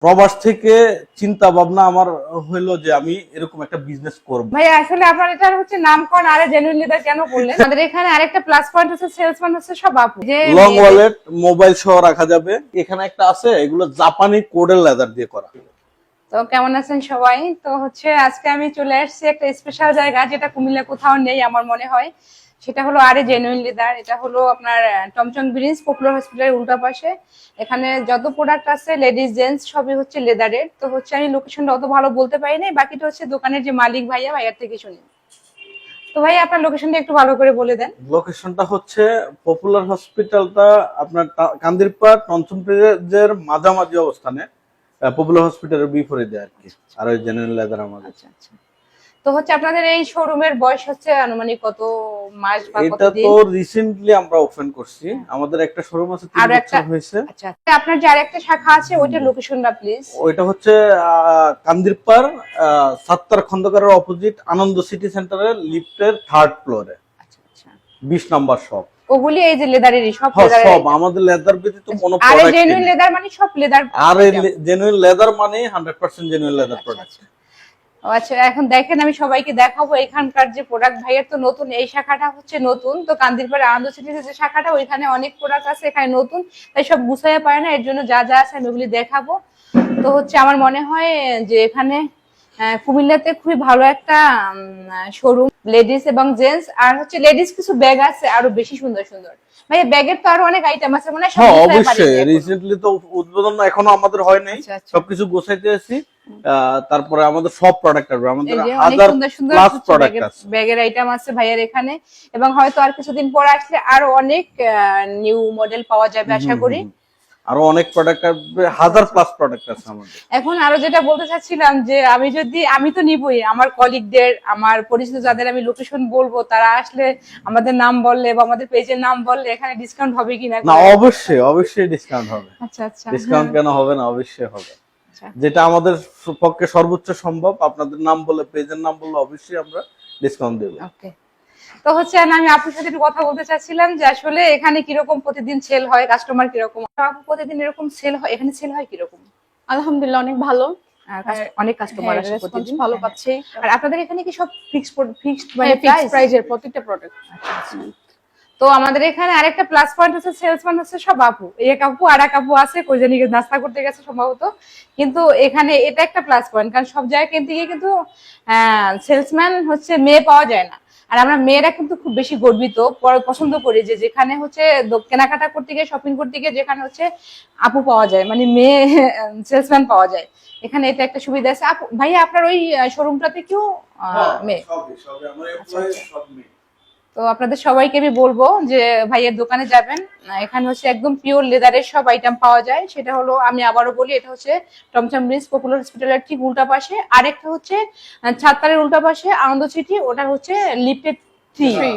প্রবাস থেকে চিন্তা ভাবনা আমার হইলো যে আমি এরকম একটা বিজনেস করব। ভাই আসলে আপনার এটা হচ্ছে নামকরণ আরে জেনুইন লিডার কেন বললেন? আমাদের এখানে আরেকটা প্লাস পয়েন্ট হচ্ছে সেলসম্যান হচ্ছে সব আপু, যে লং ওয়ালেট মোবাইল সহ রাখা যাবে। এখানে একটা আছে, এগুলো জাপানি কোডের লেদার দিয়ে করা। তো কেমন আছেন সবাই? তো হচ্ছে আজকে আমি চলে আসছি একটা স্পেশাল জায়গা, যেটা কুমিল্লা কোথাও নেই আমার মনে হয়। সেটা হলো আরে জেনুইন লেদার। এটা হলো আপনার টমচম ব্রিজ পপুলার হসপিটালের উল্টা পাশে। এখানে যত প্রোডাক্ট আছে লেডিস জেন্টস সবই হচ্ছে লেদারের। তো হচ্ছে আমি লোকেশনটা অত ভালো বলতে পারি না, বাকিটা হচ্ছে দোকানের যে মালিক ভাইয়ার থেকে শুনি। তো ভাই আপনার লোকেশনটা একটু ভালো করে বলে দেন। লোকেশনটা হচ্ছে পপুলার হসপিটালটা আপনার কান্দিরপাড় টমচম ব্রিজের মাঝামাঝি অবস্থানে, পপুলার হসপিটালের বিপরীতে আর কি। আর ওই জেনারেল লেদার আমাদের। আচ্ছা আচ্ছা। তো হচ্ছে আপনাদের এই শোরুমের বয়স হচ্ছে আনুমানিক কত মাস বা কত এটা দিন? তো রিসেন্টলি আমরা ওপেন করছি। আমাদের একটা শোরুম আছে 3 বছর হয়েছে। আচ্ছা, আপনার যে আরেকটা শাখা আছে ওইটার লোকেশনটা প্লিজ। ওইটা হচ্ছে কান্দিরপাড় সাত্তার খন্দকারের অপোজিট আনন্দ সিটি সেন্টারের লিফটের 3rd ফ্লোরে। আচ্ছা আচ্ছা। 20 নাম্বার শপ। ওগুলি এই যে লেদারেরই সব হ্যাঁ, লেদারের। সব আমাদের লেদার ব্যতীত কোনো আরে প্রোডাক্ট জেনুইন নেই। লেদার মানে সব লেদার। আর জেনুইন লেদার মানে 100% জেনুইন লেদার প্রোডাক্ট। আচ্ছা, এখন দেখেন আমি সবাইকে দেখাবো এখানকার যে প্রোডাক্ট। ভাইয়ের তো নতুন এই শাখাটা হচ্ছে নতুন, তো কান্দিরপাড় আনন্দ সিটিতে যে শাখাটা ওইখানে অনেক প্রোডাক্ট আছে, এখানে নতুন তাই সব গুছাইয়া পারে না, এর জন্য যা যা আছে আমি ওগুলি দেখাবো। তো হচ্ছে আমার মনে হয় যে এখানে কুমিল্লাতে খুবই ভালো একটা শোরুম লেডিস এবং জেন্টস, আর হচ্ছে লেডিস কিছু ব্যাগ আছে আরো বেশি সুন্দর সুন্দর। ভাই ব্যাগের তো আরো অনেক আইটেম আছে মনে হয়, সব হ্যাঁ গুছাইয়া পারি অবশ্যই। না এখনো। রিসেন্টলি তো উদ্বোধন এখনো আমাদের হয় নাই, আচ্ছা, আচ্ছা। সবকিছু গোছাইতে আছি। তারপরে আমাদের সব প্রোডাক্ট আসবে, আমাদের এই যে অনেক 1000 সুন্দর সুন্দর প্লাস প্রোডাক্ট আছে। ব্যাগের আইটেম আছে ভাইয়ের এখানে, এবং হয়তো আর কিছুদিন পর আসলে আরো অনেক নিউ মডেল পাওয়া যাবে আশা করি। আরো অনেক প্রোডাক্ট আসবে, 1000 প্লাস প্রোডাক্ট আছে আমাদের। এখন আরো যেটা বলতে চাচ্ছিলাম যে আমি তো নিবই, আমার কলিগদের, আমার পরিচিত যাদের আমি লোকেশন বলবো, তারা আসলে আমাদের নাম বললে বা আমাদের পেজের নাম বললে এখানে ডিসকাউন্ট হবে কিনা? না অবশ্যই অবশ্যই ডিসকাউন্ট হবে। আচ্ছা আচ্ছা। ডিসকাউন্ট কেন হবে না, অবশ্যই হবে। যেটা আমাদের পক্ষে সর্বোচ্চ সম্ভব, আপনাদের নাম বলে পেজের নাম বললে অবশ্যই আমরা ডিসকাউন্ট দেব। ওকে। তো হচ্ছে আমি আপুর সাথে একটু কথা বলতে চাচ্ছিলাম যে আসলে এখানে কিরকম প্রতিদিন সেল হয়, কাস্টমার কিরকম, আপু প্রতিদিন এরকম সেল হয়, এখানে সেল হয় কিরকম? আলহামদুলিল্লাহ অনেক ভালো, অনেক কাস্টমার আসে প্রতিদিন। ভালো পাচ্ছি। আর আপনাদের এখানে কি সব ফিক্সড মানে ফিক্সড প্রাইজের প্রত্যেকটা প্রোডাক্ট। তো আমাদের এখানে আরেকটা প্লাস পয়েন্ট হচ্ছে সেলসম্যান হচ্ছে সব আপু। এক আপু আর এক আপু আছে, কই জানি নাস্তা করতে গেছে সম্ভবত, কিন্তু এখানে এটা একটা প্লাস পয়েন্ট, কারণ সব জায়গায় কিনতে গিয়ে কিন্তু সেলসম্যান হচ্ছে মেয়ে পাওয়া যায় না। আর আমরা মেয়েরা কিন্তু খুব বেশি গর্বিত, পছন্দ করি যে যেখানে হচ্ছে কেনাকাটা করতে গিয়ে, শপিং করতে গিয়ে যেখানে হচ্ছে আপু পাওয়া যায়, মানে মেয়ে সেলসম্যান পাওয়া যায়। এখানে এটা একটা সুবিধা আছে। আপু ভাইয়া আপনার ওই শোরুমটাতে কেউ মেয়ে? তো আপনাদের সবাইকে আমি বলবো যে ভাইয়ের দোকানে যাবেন, এখানে হচ্ছে একদম পিওর লেদারের সব আইটেম পাওয়া যায়। সেটা হলো, আমি আবারও বলি, এটা হচ্ছে টমচম ব্রিজ পপুলার হসপিটালের ঠিক উল্টা পাশে। আরেকটা হচ্ছে ছাত্তারের উল্টা পাশে আনন্দ সিটি, ওটা হচ্ছে লিফটেড 3,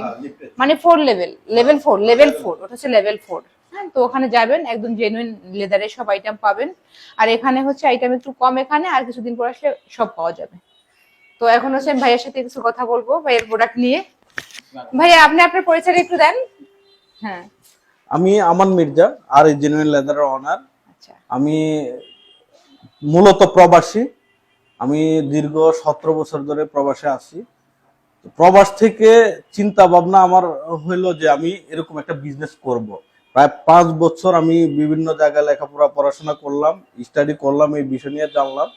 মানে 4 লেভেল 4 ওটা হচ্ছে লেভেল 4। হ্যাঁ, তো ওখানে যাবেন, একদম জেনুইন লেদারের সব আইটেম পাবেন। আর এখানে হচ্ছে আইটেম একটু কম, এখানে আর কিছুদিন পর আসলে সব পাওয়া যাবে। তো এখন হচ্ছে আমি ভাইয়ের সাথে কিছু কথা বলবো ভাইয়ের প্রোডাক্ট নিয়ে। ভাইয়া আপনি আপনার পরিচয় একটু দেন। হ্যাঁ, আমি আমান মির্জা, আর এই জেনুইন লেদারের অনার। আচ্ছা। আমি মূলত প্রবাসী। আমি দীর্ঘ 17 বছর ধরে প্রবাসে আছি। প্রবাস থেকে চিন্তা ভাবনা আমার হইলো যে আমি এরকম একটা বিজনেস করব। প্রায় 5 বছর আমি বিভিন্ন জায়গায় পড়াশোনা করলাম, স্টাডি করলাম, এই বিষয় নিয়ে জানলাম।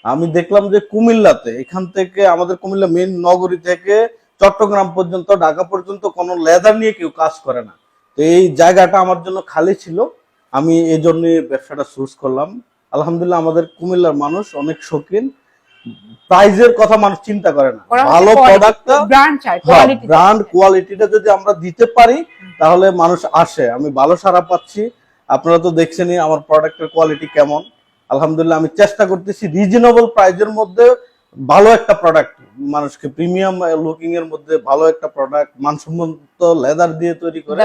আমি দেখলাম যে কুমিল্লাতে, এখান থেকে আমাদের কুমিল্লা মেইন নগরী থেকে চট্টগ্রাম পর্যন্ত, ঢাকা পর্যন্ত কোনো লেদার নিয়ে কেউ কাজ করে না। তো এই জায়গাটা আমার জন্য খালি ছিল, আমি এই জন্য ব্যবসাটা চুজ করলাম। আলহামদুলিল্লাহ আমাদের কুমিল্লার মানুষ অনেক শৌখিন, প্রাইজের কথা মানুষ চিন্তা করে না। ভালো প্রোডাক্টটা, ব্র্যান্ড কোয়ালিটিটা যদি আমরা দিতে পারি তাহলে মানুষ আসে। আমি ভালো সাড়া পাচ্ছি, আপনারা তো দেখছেনই আমার প্রোডাক্টের কোয়ালিটি কেমন। আলহামদুলিল্লাহ আমি চেষ্টা করতেছি রিজনেবল প্রাইজের মধ্যে ভালো একটা প্রোডাক্ট, মানুষকে প্রিমিয়াম লুকিং এর মধ্যে ভালো একটা প্রোডাক্ট, মানসম্মত লেদার দিয়ে তৈরি করে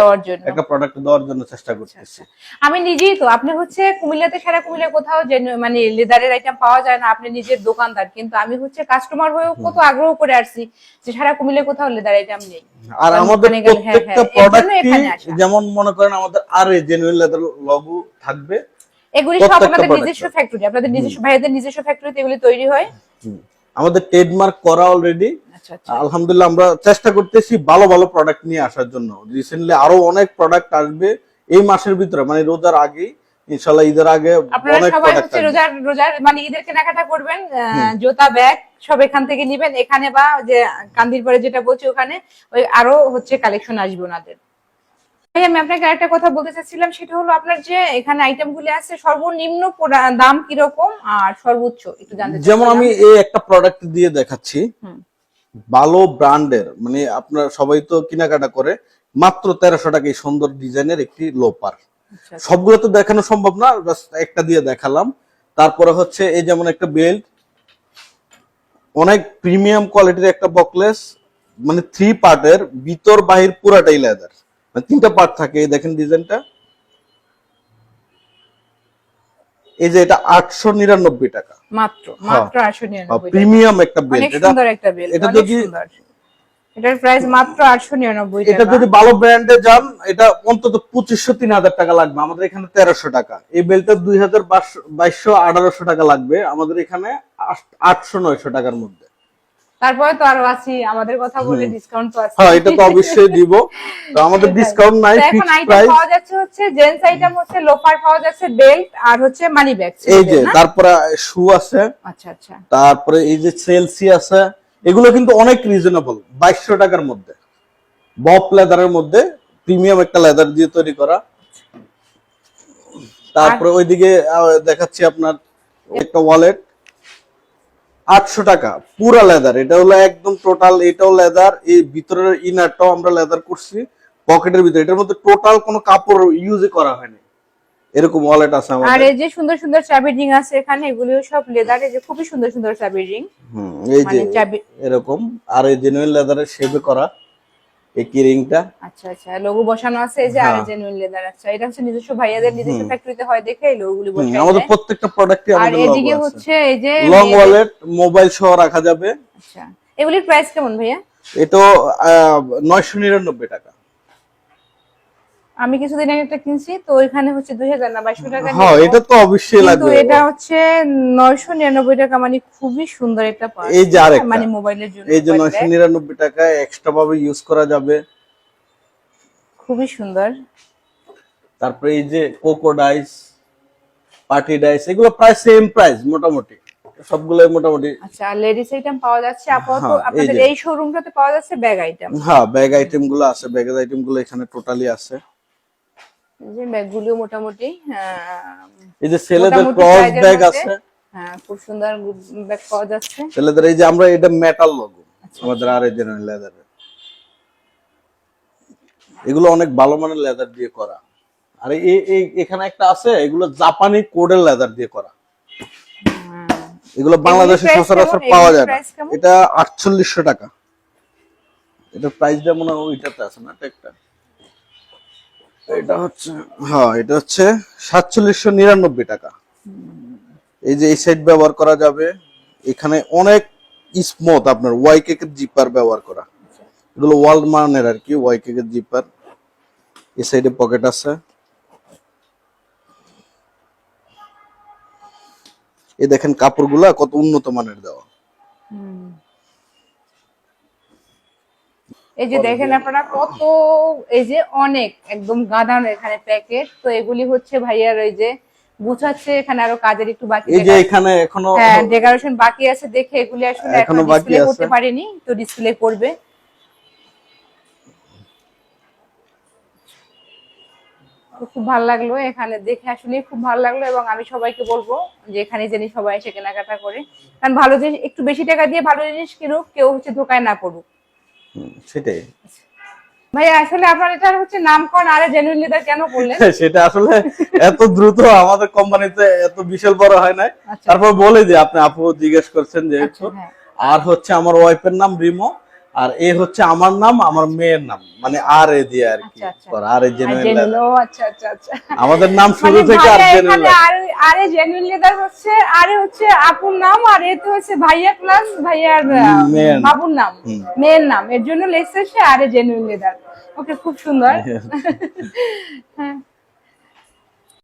একটা প্রোডাক্ট দেওয়ার জন্য চেষ্টা করতেছি। আমি নিজেই তো, আপনি হচ্ছে কুমিল্লাতে, সারা কুমিল্লা কোথাও মানে লেদারের আইটেম পাওয়া যায় না, আপনি নিজের দোকানদার, কিন্তু আমি হচ্ছে কাস্টমার হয়েও কত আগ্রহ করে আসছি যে সারা কুমিল্লা কোথাও লেদার আইটেম নেই। আর আমাদের প্রত্যেকটা প্রোডাক্টই, যেমন মনে করেন আমাদের আর জেনুইন লেদার লোগো থাকবে, এগুলি সব প্রত্যেকটা আপনাদের product নিজস্ব ফ্যাক্টরি, আপনাদের নিজস্ব ভাইয়াদের নিজস্ব ফ্যাক্টরিতে এগুলি তৈরি হয়? হুম। আমাদের ট্রেডমার্ক করা অলরেডি। আচ্ছা আচ্ছা। আলহামদুলিল্লাহ আমরা চেষ্টা করতেছি ভালো ভালো প্রোডাক্ট নিয়ে আসার জন্য। রিসেন্টলি আরো অনেক প্রোডাক্ট আসবে এই মাসের ভিতরে, মানে রোজার আগে, ইনশাআল্লাহ ঈদের আগে আপনারা অনেক সবাই প্রোডাক্ট হচ্ছে আসবে। রোজার মানে ঈদের কেনাকাটা করবেন, জুতা ব্যাগ সব এখান থেকে নিবেন, এখানে বা যে কান্দির পরে যেটা বলছি ওখানে ওই আরো হচ্ছে কালেকশন আসবে ওনাদের। ভাই আমি আপনাকে আরেকটা কথা বলতে চাচ্ছিলাম, সেটা হলো আপনার যে এখানে আইটেম গুলি আছে সর্বনিম্ন দাম কিরকম আর সর্বোচ্চ একটু জানতে যেমন চাচ্ছিলাম। আমি এই একটা প্রোডাক্ট দিয়ে দেখাচ্ছি, হুম। ভালো ব্র্যান্ডের, মানে আপনার সবাই তো কেনাকাটা করে, মাত্র 1300 টাকা এই সুন্দর ডিজাইনের একটি লোপার। আচ্ছা, সবগুলো তো দেখানো সম্ভব না, জাস্ট একটা দিয়ে দেখালাম। তারপরে হচ্ছে এই যেমন একটা বেল্ট, অনেক প্রিমিয়াম কোয়ালিটির একটা বকলেস, মানে 3 পার্টের, ভিতর বাহির পুরাটাই লেদার, মানে 3টা পার্ট থাকে। এই দেখেন ডিজাইনটা, এই যে এটা 899 টাকা মাত্র মাত্র 899 টাকা। প্রিমিয়াম একটা অনেক বেল্ট। সুন্দর একটা বেল্ট, এটা অনেক যদি সুন্দর। এটার প্রাইস মাত্র 899 এটা টাকা। যদি ভালো ব্র্যান্ডে যান এটা অন্তত 2500-3000 টাকা লাগবে, আমাদের এখানে 1300 টাকা। এই বেল্টটা 2200-1800 টাকা লাগবে, আমাদের এখানে 800-900 টাকার মধ্যে। তারপরে তো আরো আছে, আমাদের কথা বলে ডিসকাউন্ট তো আছে। হ্যাঁ, এটা তো অবশ্যই দিব। তো আমাদের ডিসকাউন্ট নাই, তো এখন ফিক্সড আইটেম প্রাইস। পাওয়া যাচ্ছে হচ্ছে জেন্টস আইটেম হচ্ছে লোফার পাওয়া যাচ্ছে, বেল্ট আর হচ্ছে মানি ব্যাগ। এই যে তারপরে শু আছে, আচ্ছা আচ্ছা। তারপরে এই যে সেলসি আছে, এগুলো কিন্তু অনেক রিজনেবল, 2200 টাকার মধ্যে, বব লেদারের মধ্যে, প্রিমিয়াম একটা লেদার দিয়ে তৈরি করা। তারপরে ওইদিকে দেখাচ্ছি আপনার একটা ওয়ালেট, 800 টাকা, পুরা লেদার। এটা হলো একদম টোটাল, এটাও লেদার, এই ভিতরের ইনারটাও আমরা লেদার করছি, পকেটের ভিতরে এটার মধ্যে টোটাল কোনো কাপড় ইউজই করা হয়নি। এরকম ওয়ালেট আছে আর আমাদের। এই যে সুন্দর সুন্দর চাবি রিং আছে এখানে, এগুলিও সব লেদার, এই যে খুবই সুন্দর সুন্দর চাবি রিং। এই যে মানে চাবি এরকম, আর এই জেনুইন লেদারের শেপে করা এই কি রিংটা। আচ্ছা আচ্ছা, লোগো বসানো আছে এই যে, আর জেনুইন লেদার। আচ্ছা, এটা হচ্ছে নিজস্ব ভাইয়াদের নিজস্ব ফ্যাক্টরিতে হয় দেখে এই লোগোগুলি বসানো। আমাদের প্রত্যেকটা প্রোডাক্টে আর আমাদের এদিকে লোগো আছে। হচ্ছে এই যে লং ওয়ালেট, মোবাইল সহ রাখা যাবে। আচ্ছা, এগুলির প্রাইস কেমন ভাইয়া? এটা 999 টাকা। আমি কিছুদিন আগে একটা কিনছি, তো এখানে হচ্ছে 2000 না 2200 টাকা হ্যাঁ, নিল। এটা তো অবশ্যই কিন্তু লাগবে। এটা হচ্ছে 999 টাকা, মানে খুবই সুন্দর একটা পার্স। এই যে আরেকটা, মানে মোবাইলের জন্য এই যে 999 টাকা এক্সট্রা ভাবে ইউজ করা যাবে, খুবই সুন্দর। তারপরে এই যে কোকো ডাইস, পার্টি ডাইস, এগুলো প্রায় সেম প্রাইস মোটামুটি, সবগুলো মোটামুটি। আচ্ছা, আর লেডিস আইটেম পাওয়া যাচ্ছে আপাতত হ্যাঁ, এই আপনাদের যে। এই শোরুমটাতে পাওয়া যাচ্ছে ব্যাগ আইটেম। হ্যাঁ, ব্যাগ আইটেম গুলো আছে, ব্যাগের আইটেম গুলো এখানে টোটালি আছে। এই যে ব্যাগগুলিও মোটামুটি এই যে ছেলেদের মোটামুটি ক্রস size এর ব্যাগ মধ্যে। আছে, হ্যাঁ, খুব সুন্দর ব্যাগ পাওয়া যাচ্ছে। ছেলেদের এই যে আমরা এটা মেটাল লোগো আমাদের, আর এই যে লেদার, এগুলো অনেক ভালো মানের লেদার দিয়ে করা। আর এই এখানে একটা আছে, এগুলো জাপানি কোডের লেদার দিয়ে করা, এগুলো বাংলাদেশে price সচরাচর কেমন? পাওয়া এগুলির যায় না। price কেমন? এটা 4800 টাকা। এটা প্রাইস যেমন ওইটাতে আছে না, একটা এটা হচ্ছে, হ্যাঁ এটা হচ্ছে 4799 টাকা। এই যে এই সাইড ব্যবহার করা যাবে, এখানে অনেক স্মুথ, আপনার ওয়াই কেকের জিপার ব্যবহার করা, এগুলো ওয়ার্ল্ড মানের আর কি, ওয়াই কেকের জিপার। এই সাইডে পকেট আছে, এই দেখেন কাপড়গুলা কত উন্নত মানের দেওয়া। এই যে দেখেন আপনারা কত, এই যে অনেক একদম গাদানো এখানে প্যাকেট। তো এগুলি হচ্ছে ভাইয়ার ওই যে গুছাচ্ছে, এখানে আরো কাজের একটু বাকি, এই যে এখানে এখনো হ্যাঁ ডেকোরেশন বাকি আছে, দেখে এগুলি আসলে এখনো এখনো বাকি ডিসপ্লে আছে। করতে পারিনি, তো ডিসপ্লে করবে। তো খুব ভালো লাগলো এখানে দেখে, আসলে খুব ভালো লাগলো, এবং আমি সবাইকে বলবো যে এখানে জানি সবাই এসে কেনাকাটা করে, কারণ ভালো জিনিস, একটু বেশি টাকা দিয়ে ভালো জিনিস কিনুক, কেউ হচ্ছে ধোকায় না পড়ুক। সেটাই ভাই আসলে আপনার এটা হচ্ছে নামকরণ আরে জেনুইন লেদার কেন বললেন? সেটা আসলে এত দ্রুত আমাদের কোম্পানিতে এত বিশাল বড় হয় না। আচ্ছা। তারপর বলে যে আপনি আপু জিজ্ঞেস করছেন যেহেতু, আচ্ছা, হ্যাঁ। আর হচ্ছে আমার ওয়াইফের নাম রিমো, আর এ হচ্ছে আমার নাম, আমার মেয়ের নাম, মানে আর এ দিয়ে আর কি, আচ্ছা, আচ্ছা। আর এ জেনুইন জেনুইন, লেদার। ও আচ্ছা আচ্ছা আচ্ছা। আমাদের নাম শুরু মানে থেকে আর ভাইয়া জেনুইন এখানে আরে জেনুইন লেদার হচ্ছে, আরে হচ্ছে আপুর নাম, আর এ তো হচ্ছে ভাইয়া প্লাস ভাইয়ার মেয়ের নাম। বাবুর নাম, মেয়ের নাম, এর জন্য লেখছে সে আরে জেনুইন লেদার। ওকে, খুব সুন্দর। হ্যাঁ।